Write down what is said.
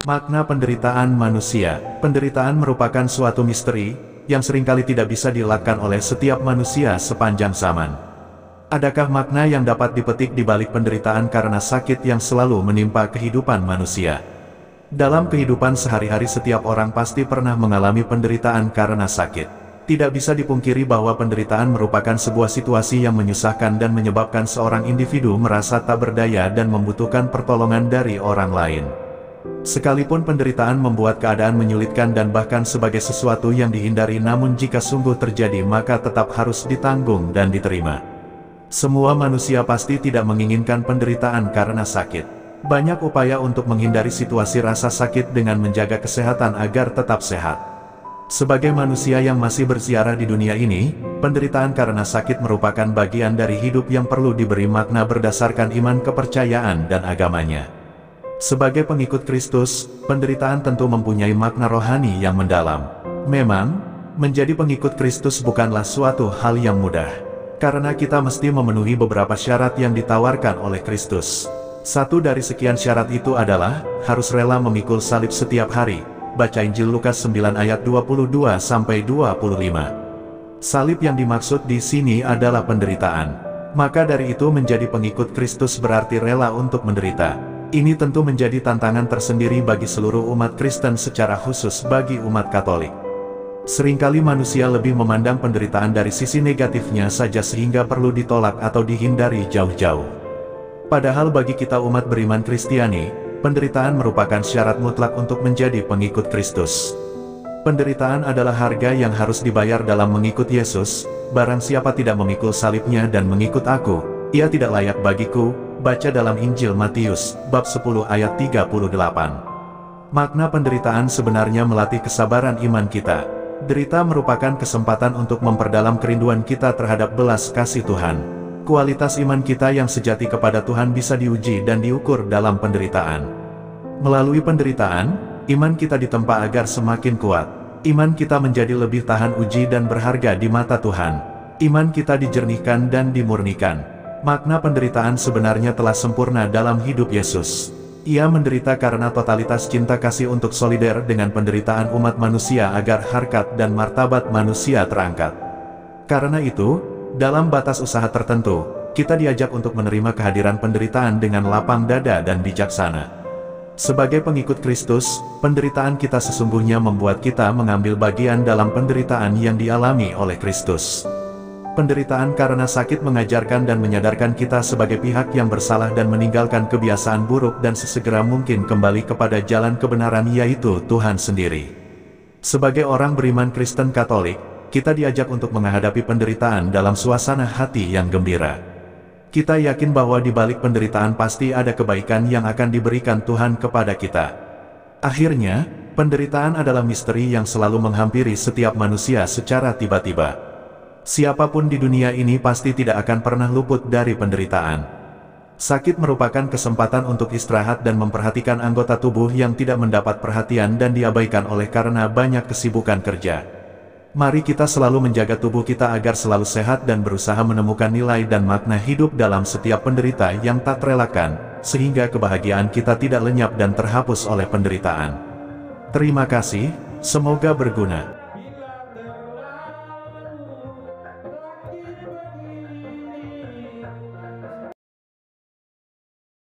Makna penderitaan manusia. Penderitaan merupakan suatu misteri, yang seringkali tidak bisa dielakkan oleh setiap manusia sepanjang zaman. Adakah makna yang dapat dipetik di balik penderitaan karena sakit yang selalu menimpa kehidupan manusia? Dalam kehidupan sehari-hari setiap orang pasti pernah mengalami penderitaan karena sakit. Tidak bisa dipungkiri bahwa penderitaan merupakan sebuah situasi yang menyusahkan dan menyebabkan seorang individu merasa tak berdaya dan membutuhkan pertolongan dari orang lain. Sekalipun penderitaan membuat keadaan menyulitkan dan bahkan sebagai sesuatu yang dihindari, namun jika sungguh terjadi maka tetap harus ditanggung dan diterima. Semua manusia pasti tidak menginginkan penderitaan karena sakit. Banyak upaya untuk menghindari situasi rasa sakit dengan menjaga kesehatan agar tetap sehat. Sebagai manusia yang masih berziarah di dunia ini, penderitaan karena sakit merupakan bagian dari hidup yang perlu diberi makna berdasarkan iman, kepercayaan, dan agamanya. Sebagai pengikut Kristus, penderitaan tentu mempunyai makna rohani yang mendalam. Memang, menjadi pengikut Kristus bukanlah suatu hal yang mudah. Karena kita mesti memenuhi beberapa syarat yang ditawarkan oleh Kristus. Satu dari sekian syarat itu adalah, harus rela memikul salib setiap hari. Baca Injil Lukas 9 ayat 22-25. Salib yang dimaksud di sini adalah penderitaan. Maka dari itu menjadi pengikut Kristus berarti rela untuk menderita. Ini tentu menjadi tantangan tersendiri bagi seluruh umat Kristen, secara khusus bagi umat Katolik. Seringkali manusia lebih memandang penderitaan dari sisi negatifnya saja sehingga perlu ditolak atau dihindari jauh-jauh. Padahal bagi kita umat beriman Kristiani, penderitaan merupakan syarat mutlak untuk menjadi pengikut Kristus. Penderitaan adalah harga yang harus dibayar dalam mengikut Yesus. Barang siapa tidak memikul salibnya dan mengikut aku, ia tidak layak bagiku. Baca dalam Injil Matius, bab 10 ayat 38. Makna penderitaan sebenarnya melatih kesabaran iman kita. Derita merupakan kesempatan untuk memperdalam kerinduan kita terhadap belas kasih Tuhan. Kualitas iman kita yang sejati kepada Tuhan bisa diuji dan diukur dalam penderitaan. Melalui penderitaan, iman kita ditempa agar semakin kuat. Iman kita menjadi lebih tahan uji dan berharga di mata Tuhan. Iman kita dijernihkan dan dimurnikan. Makna penderitaan sebenarnya telah sempurna dalam hidup Yesus. Ia menderita karena totalitas cinta kasih untuk solider dengan penderitaan umat manusia agar harkat dan martabat manusia terangkat. Karena itu, dalam batas usaha tertentu, kita diajak untuk menerima kehadiran penderitaan dengan lapang dada dan bijaksana. Sebagai pengikut Kristus, penderitaan kita sesungguhnya membuat kita mengambil bagian dalam penderitaan yang dialami oleh Kristus. Penderitaan karena sakit mengajarkan dan menyadarkan kita sebagai pihak yang bersalah dan meninggalkan kebiasaan buruk dan sesegera mungkin kembali kepada jalan kebenaran, yaitu Tuhan sendiri. Sebagai orang beriman Kristen Katolik, kita diajak untuk menghadapi penderitaan dalam suasana hati yang gembira. Kita yakin bahwa di balik penderitaan pasti ada kebaikan yang akan diberikan Tuhan kepada kita. Akhirnya, penderitaan adalah misteri yang selalu menghampiri setiap manusia secara tiba-tiba. Siapapun di dunia ini pasti tidak akan pernah luput dari penderitaan. Sakit merupakan kesempatan untuk istirahat dan memperhatikan anggota tubuh yang tidak mendapat perhatian dan diabaikan oleh karena banyak kesibukan kerja. Mari kita selalu menjaga tubuh kita agar selalu sehat dan berusaha menemukan nilai dan makna hidup dalam setiap penderita yang tak terelakkan, sehingga kebahagiaan kita tidak lenyap dan terhapus oleh penderitaan. Terima kasih, semoga berguna.